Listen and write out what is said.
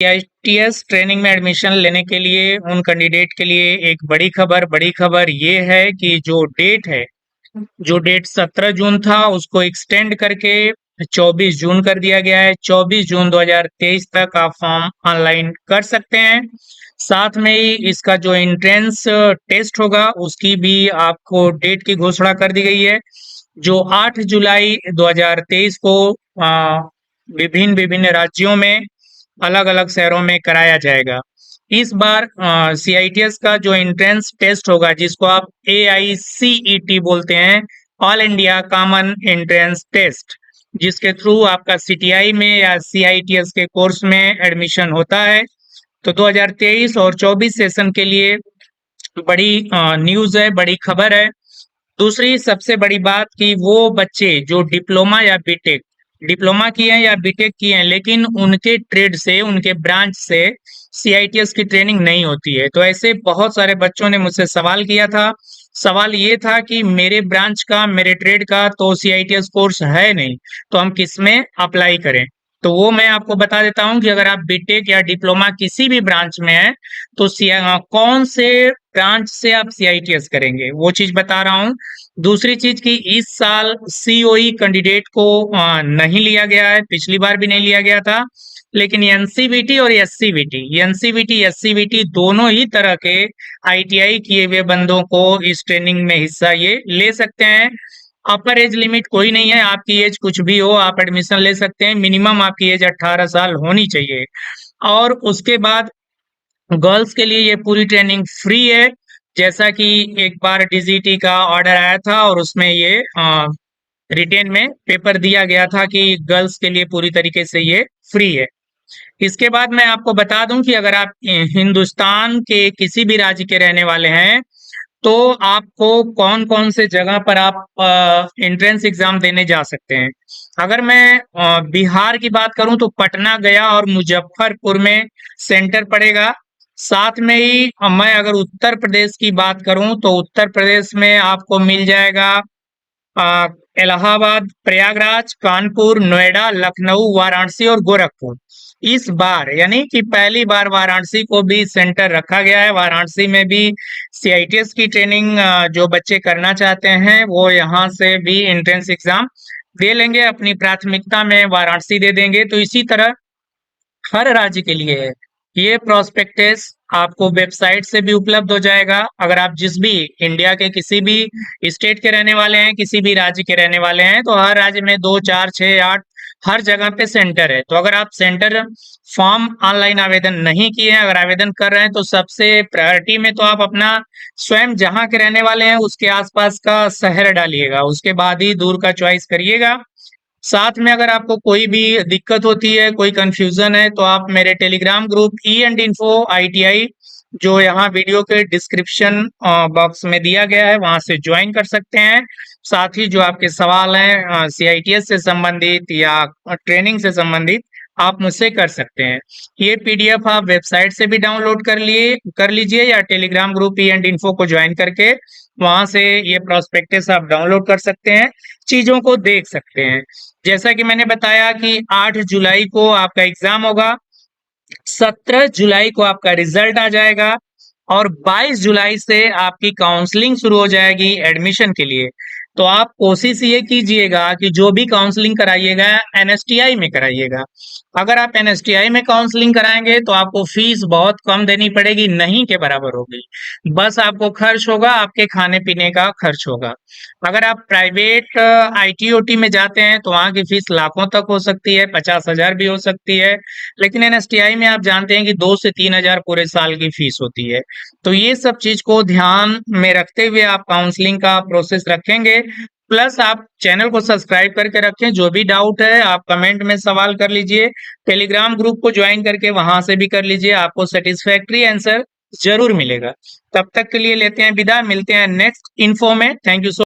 ITS training में admission लेने के लिए उन कैंडिडेट के लिए एक बड़ी खबर ये है कि जो डेट 17 जून था उसको एक्सटेंड करके 24 जून कर दिया गया है। 24 जून 2023 तक आप फॉर्म ऑनलाइन कर सकते हैं। साथ में ही इसका जो एंट्रेंस टेस्ट होगा उसकी भी आपको डेट की घोषणा कर दी गई है, जो 8 जुलाई 2023 को विभिन्न विभिन्न राज्यों में अलग अलग शहरों में कराया जाएगा। इस बार सीआईटीएस का जो एंट्रेंस टेस्ट होगा, जिसको आप AICET बोलते हैं, all India common entrance test, जिसके थ्रू आपका सीटीआई में या सीआईटीएस के कोर्स में एडमिशन होता है। तो 2023 और 24 सेशन के लिए बड़ी न्यूज है, बड़ी खबर है। दूसरी सबसे बड़ी बात कि वो बच्चे जो डिप्लोमा किए हैं या बीटेक किए हैं, लेकिन उनके ट्रेड से, उनके ब्रांच से सीआईटीएस की ट्रेनिंग नहीं होती है। तो ऐसे बहुत सारे बच्चों ने मुझसे सवाल किया था। सवाल ये था कि मेरे ब्रांच का, मेरे ट्रेड का तो सीआईटीएस कोर्स है नहीं, तो हम किस में अप्लाई करें। तो वो मैं आपको बता देता हूं कि अगर आप बीटेक या डिप्लोमा किसी भी ब्रांच में हैं तो कौन से ब्रांच से आप सीआईटीएस करेंगे, वो चीज बता रहा हूँ। दूसरी चीज कि इस साल सीओई कैंडिडेट को नहीं लिया गया है, पिछली बार भी नहीं लिया गया था, लेकिन एनसीवीटी और एससीवीटी दोनों ही तरह के आईटीआई किए हुए बंदों को इस ट्रेनिंग में हिस्सा ये ले सकते हैं। अपर एज लिमिट कोई नहीं है, आपकी एज कुछ भी हो आप एडमिशन ले सकते हैं। मिनिमम आपकी एज 18 साल होनी चाहिए। और उसके बाद गर्ल्स के लिए ये पूरी ट्रेनिंग फ्री है। जैसा कि एक बार डीजीटी का ऑर्डर आया था और उसमें ये रिटेन में पेपर दिया गया था कि गर्ल्स के लिए पूरी तरीके से ये फ्री है। इसके बाद मैं आपको बता दूं कि अगर आप हिंदुस्तान के किसी भी राज्य के रहने वाले हैं तो आपको कौन कौन से जगह पर आप एंट्रेंस एग्जाम देने जा सकते हैं। अगर मैं बिहार की बात करूं तो पटना, गया और मुजफ्फरपुर में सेंटर पड़ेगा। साथ में ही मैं अगर उत्तर प्रदेश की बात करूं तो उत्तर प्रदेश में आपको मिल जाएगा अ, इलाहाबाद, प्रयागराज, कानपुर, नोएडा, लखनऊ, वाराणसी और गोरखपुर। इस बार यानी कि पहली बार वाराणसी को भी सेंटर रखा गया है। वाराणसी में भी सीआईटीएस की ट्रेनिंग जो बच्चे करना चाहते हैं वो यहाँ से भी एंट्रेंस एग्जाम दे लेंगे, अपनी प्राथमिकता में वाराणसी दे देंगे। तो इसी तरह हर राज्य के लिए है। ये प्रोस्पेक्टस आपको वेबसाइट से भी उपलब्ध हो जाएगा। अगर आप जिस भी इंडिया के किसी भी स्टेट के रहने वाले हैं, किसी भी राज्य के रहने वाले हैं, तो हर राज्य में 2, 4, 6, 8 हर जगह पे सेंटर है। तो अगर आप सेंटर फॉर्म ऑनलाइन आवेदन नहीं किए हैं, अगर आवेदन कर रहे हैं तो सबसे प्रायोरिटी में तो आप अपना स्वयं जहां के रहने वाले हैं उसके आसपास का शहर डालिएगा, उसके बाद ही दूर का चॉइस करिएगा। साथ में अगर आपको कोई भी दिक्कत होती है, कोई कंफ्यूजन है, तो आप मेरे टेलीग्राम ग्रुप E&Info ITI, जो यहाँ वीडियो के डिस्क्रिप्शन बॉक्स में दिया गया है, वहां से ज्वाइन कर सकते हैं। साथ ही जो आपके सवाल हैं सीआईटीएस से संबंधित या ट्रेनिंग से संबंधित, आप मुझसे कर सकते हैं। ये पीडीएफ आप वेबसाइट से भी डाउनलोड कर लीजिए या टेलीग्राम ग्रुप E&Info को ज्वाइन करके वहां से ये प्रोस्पेक्टस आप डाउनलोड कर सकते हैं, चीजों को देख सकते हैं। जैसा कि मैंने बताया कि 8 जुलाई को आपका एग्जाम होगा, 17 जुलाई को आपका रिजल्ट आ जाएगा और 22 जुलाई से आपकी काउंसलिंग शुरू हो जाएगी एडमिशन के लिए। तो आप कोशिश ये कीजिएगा कि जो भी काउंसलिंग कराइएगा एनएसटीआई में कराइएगा। अगर आप एनएसटीआई में काउंसलिंग कराएंगे तो आपको फीस बहुत कम देनी पड़ेगी, नहीं के बराबर होगी। बस आपको खर्च होगा, आपके खाने पीने का खर्च होगा। अगर आप प्राइवेट आईटीओटी में जाते हैं तो वहां की फीस लाखों तक हो सकती है, 50,000 भी हो सकती है। लेकिन एनएसटीआई में आप जानते हैं कि 2 से 3 हजार पूरे साल की फीस होती है। तो ये सब चीज को ध्यान में रखते हुए आप काउंसलिंग का प्रोसेस रखेंगे। प्लस आप चैनल को सब्सक्राइब करके रखें। जो भी डाउट है आप कमेंट में सवाल कर लीजिए, टेलीग्राम ग्रुप को ज्वाइन करके वहां से भी कर लीजिए, आपको सेटिस्फैक्ट्री आंसर जरूर मिलेगा। तब तक के लिए लेते हैं विदा, मिलते हैं नेक्स्ट इन्फो में। Thank you so